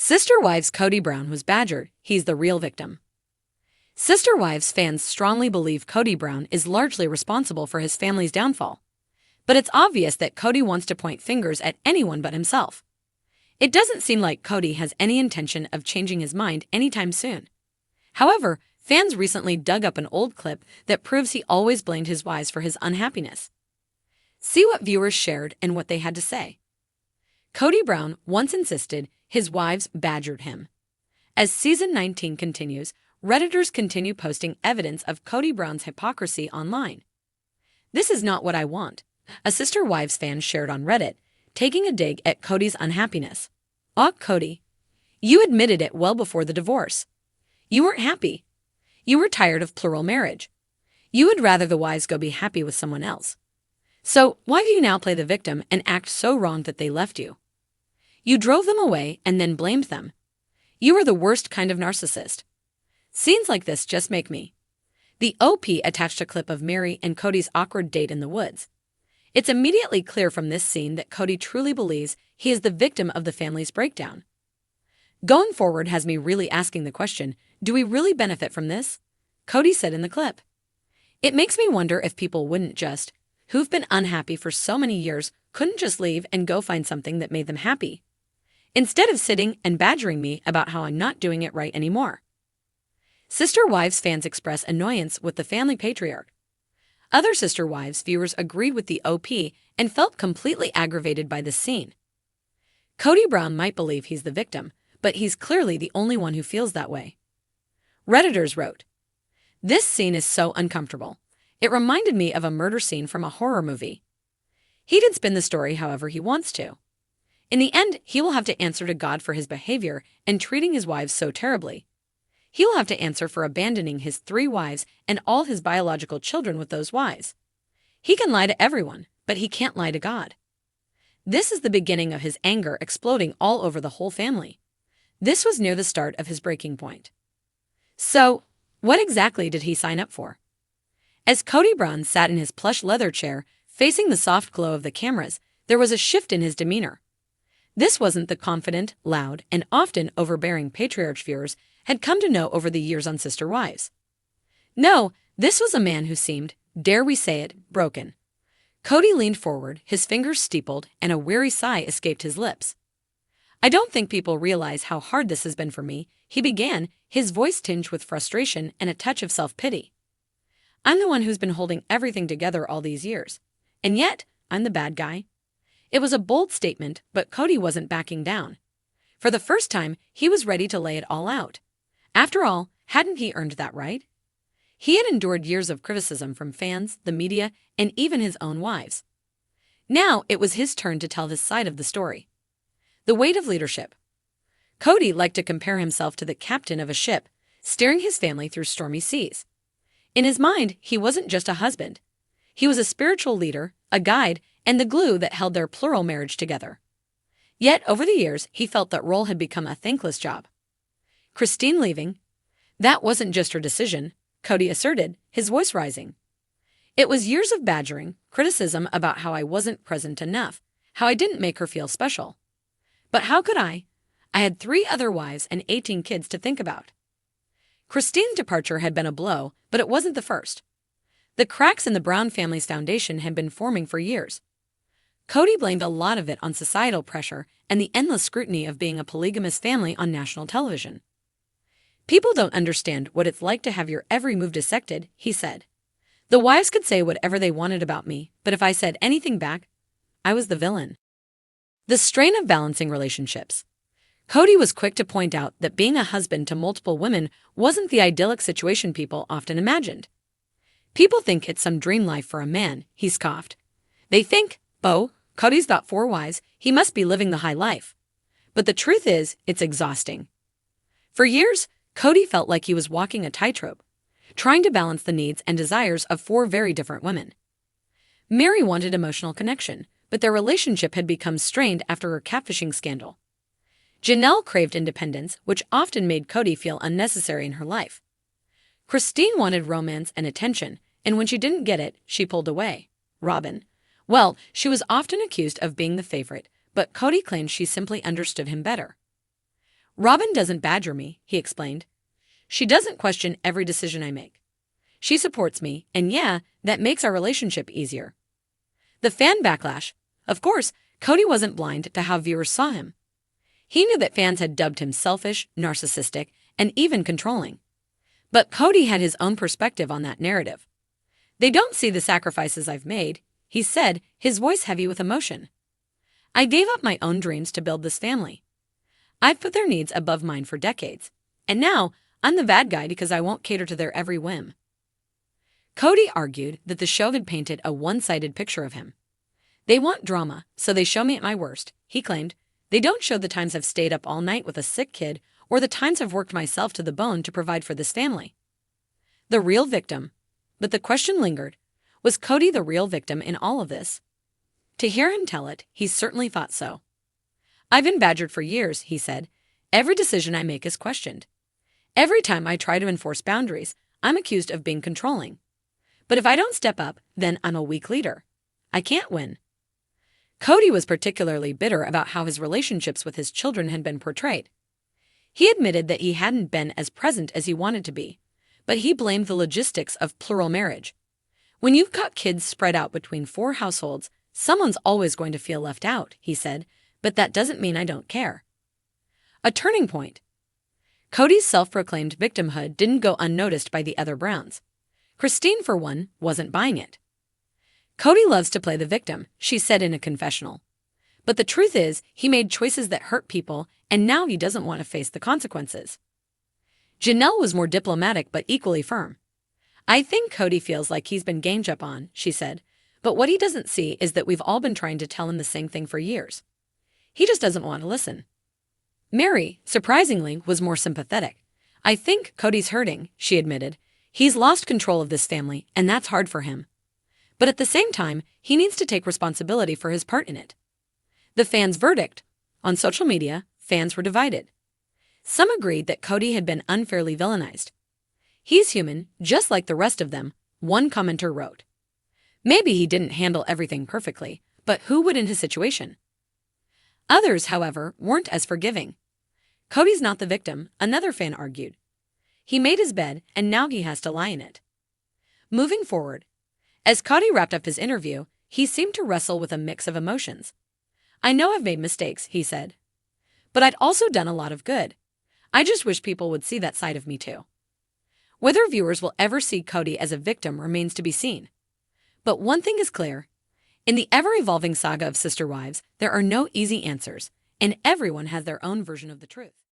Sister Wives Kody Brown was badgered. He's the real victim. Sister Wives fans strongly believe Kody Brown is largely responsible for his family's downfall. But it's obvious that Kody wants to point fingers at anyone but himself. It doesn't seem like Kody has any intention of changing his mind anytime soon. However, fans recently dug up an old clip that proves he always blamed his wives for his unhappiness. See what viewers shared and what they had to say. Kody Brown once insisted his wives badgered him. As season 19 continues, Redditors continue posting evidence of Kody Brown's hypocrisy online. "This is not what I want," a Sister Wives fan shared on Reddit, taking a dig at Kody's unhappiness. "Aw, Kody, you admitted it well before the divorce. You weren't happy. You were tired of plural marriage. You would rather the wives go be happy with someone else. So why do you now play the victim and act so wrong that they left you? You drove them away and then blamed them. You are the worst kind of narcissist. Scenes like this just make me." The OP attached a clip of Mary and Kody's awkward date in the woods. It's immediately clear from this scene that Kody truly believes he is the victim of the family's breakdown. "Going forward has me really asking the question, do we really benefit from this?" Kody said in the clip. "It makes me wonder if people who've been unhappy for so many years, couldn't just leave and go find something that made them happy, instead of sitting and badgering me about how I'm not doing it right anymore." Sister Wives fans express annoyance with the family patriarch. Other Sister Wives viewers agreed with the OP and felt completely aggravated by this scene. Kody Brown might believe he's the victim, but he's clearly the only one who feels that way. Redditors wrote, "This scene is so uncomfortable. It reminded me of a murder scene from a horror movie. He can spin the story however he wants to. In the end, he will have to answer to God for his behavior and treating his wives so terribly. He will have to answer for abandoning his 3 wives and all his biological children with those wives. He can lie to everyone, but he can't lie to God." This is the beginning of his anger exploding all over the whole family. This was near the start of his breaking point. So, what exactly did he sign up for? As Kody Brown sat in his plush leather chair, facing the soft glow of the cameras, there was a shift in his demeanor. This wasn't the confident, loud, and often overbearing patriarch viewers had come to know over the years on Sister Wives. No, this was a man who seemed, dare we say it, broken. Kody leaned forward, his fingers steepled, and a weary sigh escaped his lips. "I don't think people realize how hard this has been for me," he began, his voice tinged with frustration and a touch of self-pity. "I'm the one who's been holding everything together all these years. And yet, I'm the bad guy." It was a bold statement, but Kody wasn't backing down. For the first time, he was ready to lay it all out. After all, hadn't he earned that right? He had endured years of criticism from fans, the media, and even his own wives. Now it was his turn to tell his side of the story. The weight of leadership. Kody liked to compare himself to the captain of a ship, steering his family through stormy seas. In his mind, he wasn't just a husband. He was a spiritual leader, a guide, and the glue that held their plural marriage together. Yet, over the years, he felt that role had become a thankless job. Cristin leaving? That wasn't just her decision, Kody asserted, his voice rising. It was years of badgering, criticism about how I wasn't present enough, how I didn't make her feel special. But how could I? I had 3 other wives and 18 kids to think about. Cristin's departure had been a blow, but it wasn't the first. The cracks in the Brown family's foundation had been forming for years. Kody blamed a lot of it on societal pressure and the endless scrutiny of being a polygamous family on national television. "People don't understand what it's like to have your every move dissected," he said. "The wives could say whatever they wanted about me, but if I said anything back, I was the villain." The strain of balancing relationships. Kody was quick to point out that being a husband to multiple women wasn't the idyllic situation people often imagined. "People think it's some dream life for a man," he scoffed. "They think, Kody's got 4 wives, he must be living the high life. But the truth is, it's exhausting." For years, Kody felt like he was walking a tightrope, trying to balance the needs and desires of 4 very different women. Mary wanted emotional connection, but their relationship had become strained after her catfishing scandal. Janelle craved independence, which often made Kody feel unnecessary in her life. Cristin wanted romance and attention, and when she didn't get it, she pulled away. Robin. Well, she was often accused of being the favorite, but Kody claimed she simply understood him better. Robin doesn't badger me, he explained. She doesn't question every decision I make. She supports me, and yeah, that makes our relationship easier. The fan backlash. Of course, Kody wasn't blind to how viewers saw him. He knew that fans had dubbed him selfish, narcissistic, and even controlling. But Kody had his own perspective on that narrative. They don't see the sacrifices I've made, he said, his voice heavy with emotion. I gave up my own dreams to build this family. I've put their needs above mine for decades, and now I'm the bad guy because I won't cater to their every whim. Kody argued that the show had painted a one-sided picture of him. They want drama, so they show me at my worst, he claimed. They don't show the times I've stayed up all night with a sick kid or the times I've worked myself to the bone to provide for this family. The real victim. But the question lingered. Was Kody the real victim in all of this? To hear him tell it, he certainly thought so. I've been badgered for years, he said. Every decision I make is questioned. Every time I try to enforce boundaries, I'm accused of being controlling. But if I don't step up, then I'm a weak leader. I can't win. Kody was particularly bitter about how his relationships with his children had been portrayed. He admitted that he hadn't been as present as he wanted to be, but he blamed the logistics of plural marriage. When you've got kids spread out between 4 households, someone's always going to feel left out, he said, but that doesn't mean I don't care. A turning point. Kody's self-proclaimed victimhood didn't go unnoticed by the other Browns. Cristin, for one, wasn't buying it. Kody loves to play the victim, she said in a confessional. But the truth is, he made choices that hurt people, and now he doesn't want to face the consequences. Janelle was more diplomatic but equally firm. I think Kody feels like he's been ganged up on, she said, but what he doesn't see is that we've all been trying to tell him the same thing for years. He just doesn't want to listen. Mary, surprisingly, was more sympathetic. I think Kody's hurting, she admitted. He's lost control of this family, and that's hard for him. But at the same time, he needs to take responsibility for his part in it. The fans' verdict. On social media, fans were divided. Some agreed that Kody had been unfairly villainized. He's human, just like the rest of them, one commenter wrote. Maybe he didn't handle everything perfectly, but who would in his situation? Others, however, weren't as forgiving. Kody's not the victim, another fan argued. He made his bed, and now he has to lie in it. Moving forward. As Kody wrapped up his interview, he seemed to wrestle with a mix of emotions. I know I've made mistakes, he said. But I'd also done a lot of good. I just wish people would see that side of me too. Whether viewers will ever see Kody as a victim remains to be seen. But one thing is clear. In the ever-evolving saga of sister wives, there are no easy answers, and everyone has their own version of the truth.